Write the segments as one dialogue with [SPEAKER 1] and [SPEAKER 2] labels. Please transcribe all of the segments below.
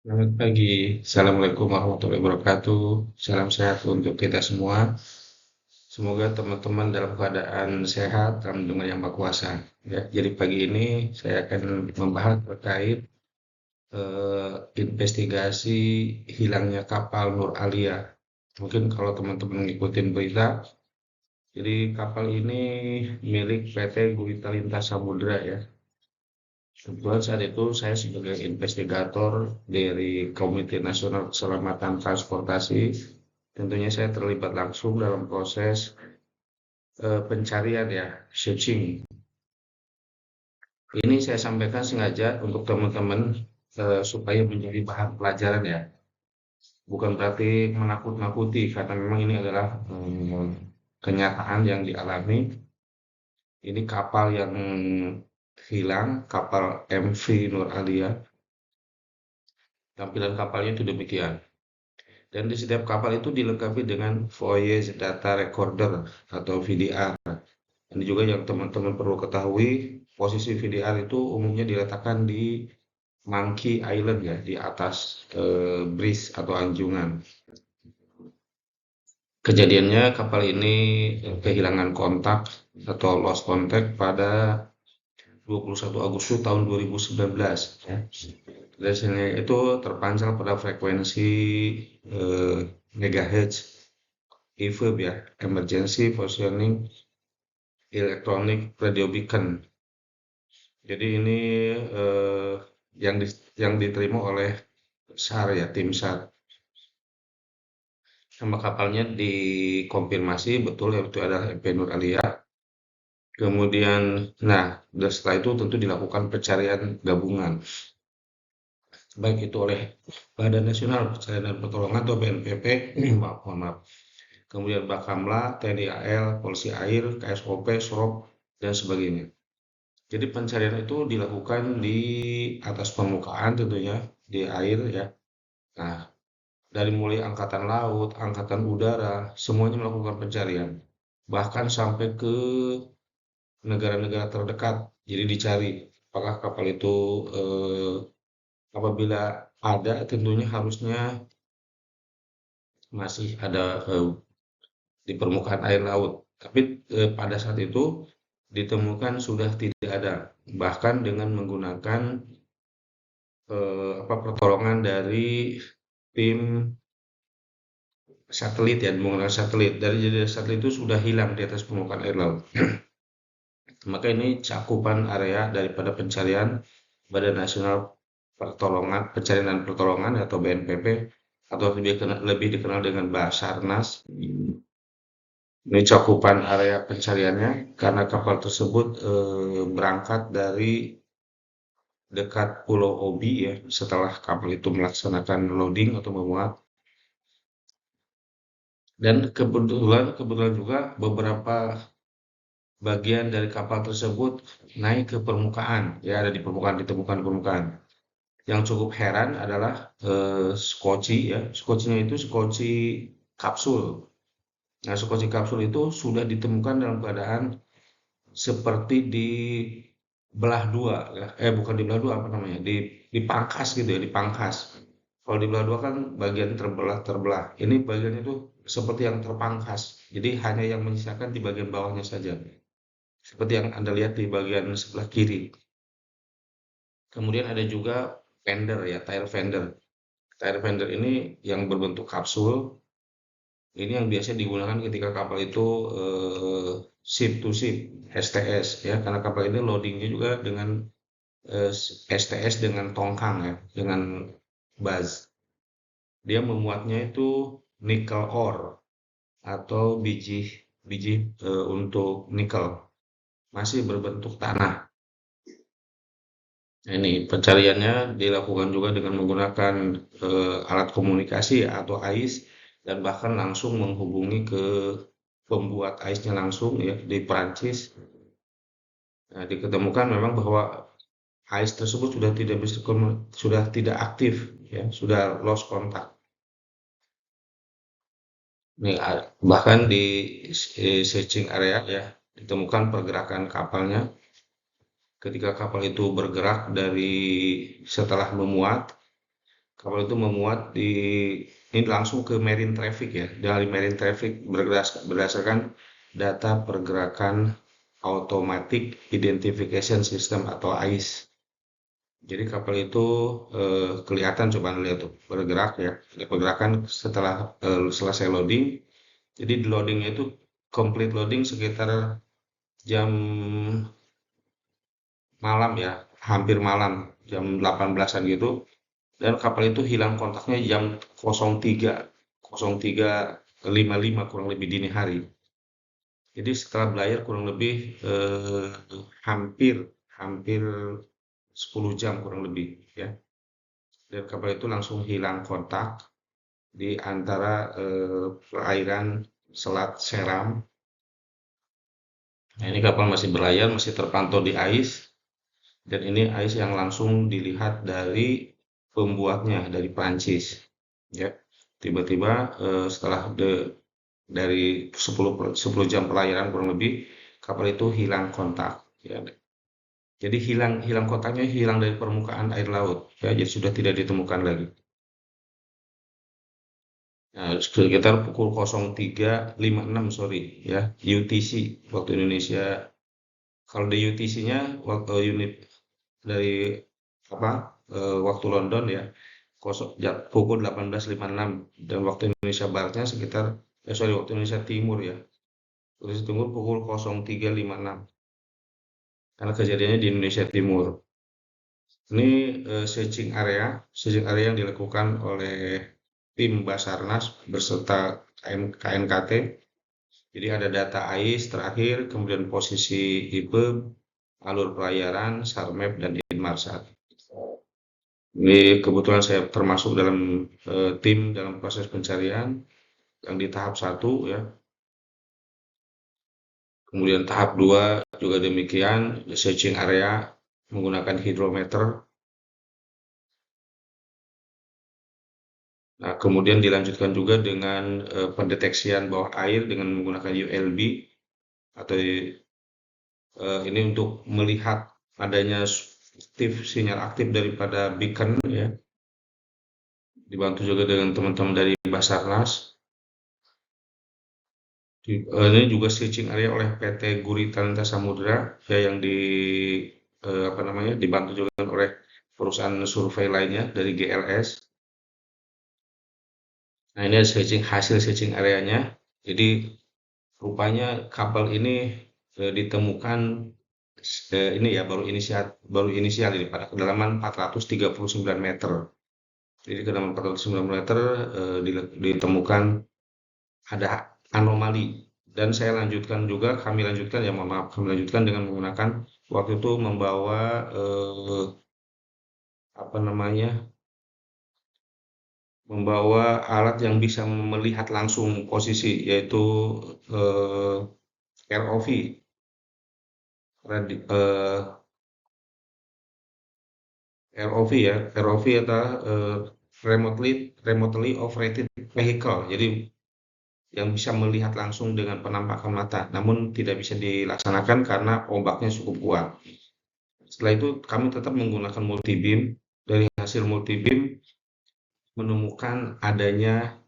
[SPEAKER 1] Selamat pagi, Assalamualaikum warahmatullahi wabarakatuh. Salam sehat untuk kita semua. Semoga teman-teman dalam keadaan sehat, dalam lindungan Yang Maha Kuasa. Ya, jadi pagi ini saya akan membahas terkait investigasi hilangnya kapal Nur Alia. Mungkin kalau teman-teman ngikutin berita, jadi kapal ini milik PT Gurita Lintas Samudra ya. Kebetulan saat itu saya sebagai investigator dari Komite Nasional Keselamatan Transportasi, tentunya saya terlibat langsung dalam proses pencarian ya, searching. Ini saya sampaikan sengaja untuk teman-teman supaya menjadi bahan pelajaran ya. Bukan berarti menakut-nakuti, karena memang ini adalah kenyataan yang dialami. Ini kapal yang hilang, kapal MV Nur Alia. Tampilan kapalnya itu demikian. Dan di setiap kapal itu dilengkapi dengan Voyage Data Recorder atau VDR. Ini juga yang teman-teman perlu ketahui, posisi VDR itu umumnya diletakkan di Monkey Island ya, di atas bridge atau anjungan. Kejadiannya kapal ini kehilangan kontak atau lost contact pada 21 Agustus tahun 2019 ya. Dari sini itu terpancar pada frekuensi eh, megahertz EVB ya, Emergency Positioning Electronic Radio Beacon. Jadi ini eh, yang diterima oleh SAR ya, tim SAR. Nama kapalnya dikonfirmasi betul ya, itu adalah MV Nur Alia. Kemudian, nah, dan setelah itu tentu dilakukan pencarian gabungan, baik itu oleh Badan Nasional Pencarian dan Pertolongan atau BNPB, mohon maaf. Kemudian Bakamla, TNI AL, Polisi Air, KSOP, SROP, dan sebagainya. Jadi pencarian itu dilakukan di atas permukaan tentunya, di air ya. Nah, dari mulai angkatan laut, angkatan udara, semuanya melakukan pencarian. Bahkan sampai ke negara-negara terdekat. Jadi dicari apakah kapal itu apabila ada tentunya harusnya masih ada di permukaan air laut. Tapi pada saat itu ditemukan sudah tidak ada, bahkan dengan menggunakan pertolongan dari tim satelit ya, menggunakan satelit. Dari satelit itu sudah hilang di atas permukaan air laut. Maka ini cakupan area daripada pencarian Badan Nasional Pencarian dan Pertolongan atau BNPB atau lebih dikenal dengan Basarnas. Ini cakupan area pencariannya karena kapal tersebut berangkat dari dekat Pulau Obi ya, setelah kapal itu melaksanakan loading atau memuat. Dan kebetulan juga beberapa bagian dari kapal tersebut naik ke permukaan, ya ada di permukaan, ditemukan permukaan. Yang cukup heran adalah skoci ya, skocinya itu skoci kapsul. Nah, skoci kapsul itu sudah ditemukan dalam keadaan seperti di belah dua, ya. Bukan di belah dua, apa namanya? Dipangkas gitu ya, dipangkas. Kalau di belah dua kan bagian terbelah. Ini bagian itu seperti yang terpangkas. Jadi hanya yang menyisakan di bagian bawahnya saja. Seperti yang Anda lihat di bagian sebelah kiri. Kemudian ada juga fender ya, tire fender. Tire fender ini yang berbentuk kapsul. Ini yang biasa digunakan ketika kapal itu ship to ship, STS ya, karena kapal ini loadingnya juga dengan STS dengan tongkang ya, dengan baz. Dia memuatnya itu nikel ore atau biji biji untuk nikel, masih berbentuk tanah. Nah, ini pencariannya dilakukan juga dengan menggunakan alat komunikasi atau AIS dan bahkan langsung menghubungi ke pembuat AIS-nya langsung ya di Perancis. Nah, diketemukan memang bahwa AIS tersebut sudah tidak aktif ya, sudah lost contact. Nih, bahkan di searching area ya ditemukan pergerakan kapalnya ketika kapal itu bergerak dari setelah memuat Kapal itu memuat ini langsung ke marine traffic ya. Dari marine traffic berdasarkan data pergerakan automatic identification system atau AIS. Jadi kapal itu kelihatan, coba lihat tuh, bergerak ya. Pergerakan setelah selesai loading. Jadi di loadingnya itu complete loading sekitar jam malam ya, hampir malam, jam 18-an gitu. Dan kapal itu hilang kontaknya jam 03.55 kurang lebih dini hari. Jadi setelah belayar kurang lebih hampir hampir 10 jam kurang lebih ya. Dan kapal itu langsung hilang kontak di antara perairan Selat Seram. Nah, ini kapal masih berlayar, masih terpantau di AIS, dan ini AIS yang langsung dilihat dari pembuatnya, dari Prancis. Ya, tiba-tiba setelah dari 10 jam pelayaran kurang lebih, kapal itu hilang kontak. Ya. Jadi hilang kontaknya, hilang dari permukaan air laut. Ya, jadi sudah tidak ditemukan lagi. Nah, sekitar pukul 03.56 sorry ya, UTC waktu Indonesia. Kalau di UTC-nya waktu unit dari apa waktu London ya, pukul 18.56, dan waktu Indonesia Baratnya sekitar sorry, waktu Indonesia Timur ya. Indonesia Timur pukul 03.56. Karena kejadiannya di Indonesia Timur. Ini searching area yang dilakukan oleh tim Basarnas beserta KNKT. Jadi ada data AIS terakhir, kemudian posisi IPE, alur pelayaran, SARMAP, dan Inmarsat. Ini kebetulan saya termasuk dalam tim dalam proses pencarian yang di tahap 1 ya. Kemudian tahap 2 juga demikian, searching area menggunakan hidrometer. Nah, kemudian dilanjutkan juga dengan pendeteksian bawah air dengan menggunakan ULB atau ini untuk melihat adanya sinyal aktif daripada beacon ya. Dibantu juga dengan teman-teman dari Basarnas. Ini juga searching area oleh PT Gurita Lintas Samudra ya, yang dibantu juga oleh perusahaan survei lainnya dari GLS. Nah, ini hasil searching areanya. Jadi rupanya kapal ini ditemukan ini ya, baru inisial ini pada kedalaman 439 meter. Jadi kedalaman 439 meter ditemukan ada anomali, dan kami lanjutkan ya, mohon maaf, kami lanjutkan dengan menggunakan waktu itu membawa membawa alat yang bisa melihat langsung posisi, yaitu ROV, ROV ya. ROV adalah remotely operated vehicle, jadi yang bisa melihat langsung dengan penampakan mata, namun tidak bisa dilaksanakan karena ombaknya cukup kuat. Setelah itu kami tetap menggunakan multibeam. Dari hasil multibeam menemukan adanya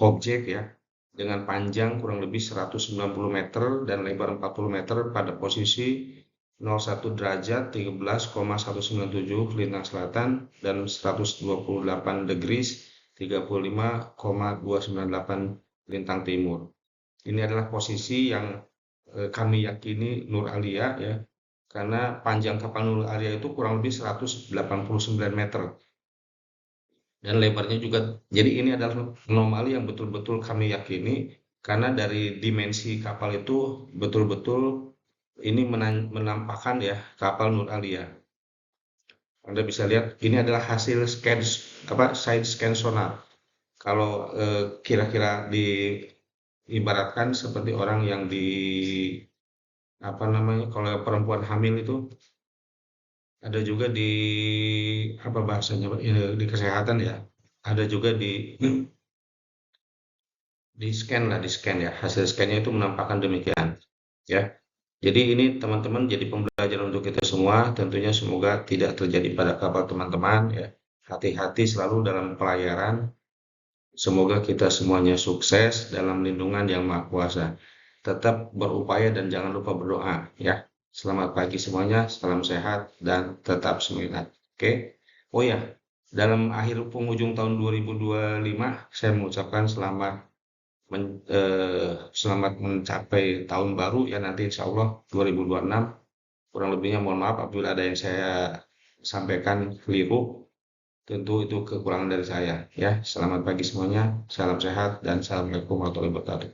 [SPEAKER 1] objek ya, dengan panjang kurang lebih 190 meter dan lebar 40 meter pada posisi 01 derajat 13,197 lintang selatan dan 128 degrees 35,298 lintang timur. Ini adalah posisi yang kami yakini Nur Alia ya, karena panjang kapal Nur Alia itu kurang lebih 189 meter. Dan lebarnya juga, jadi ini adalah anomali yang betul-betul kami yakini, karena dari dimensi kapal itu betul-betul ini menampakkan ya kapal Nur Alia. Anda bisa lihat ini adalah hasil side scan sonar. Kalau kira-kira diibaratkan seperti orang yang kalau perempuan hamil itu ada juga di kesehatan ya, ada juga di scan ya, hasil scannya itu menampakkan demikian ya. Jadi ini teman-teman jadi pembelajaran untuk kita semua, tentunya semoga tidak terjadi pada kapal teman-teman ya. hati-hati selalu dalam pelayaran. Semoga kita semuanya sukses dalam lindungan Yang Maha Kuasa. Tetap berupaya dan jangan lupa berdoa ya. Selamat pagi semuanya, salam sehat dan tetap semangat. Oke. Oh ya, dalam akhir penghujung tahun 2025 saya mengucapkan selamat mencapai tahun baru ya, nanti insya Allah 2026. Kurang lebihnya mohon maaf apabila ada yang saya sampaikan keliru. Tentu itu kekurangan dari saya ya. Selamat pagi semuanya, salam sehat dan assalamualaikum warahmatullahi wabarakatuh.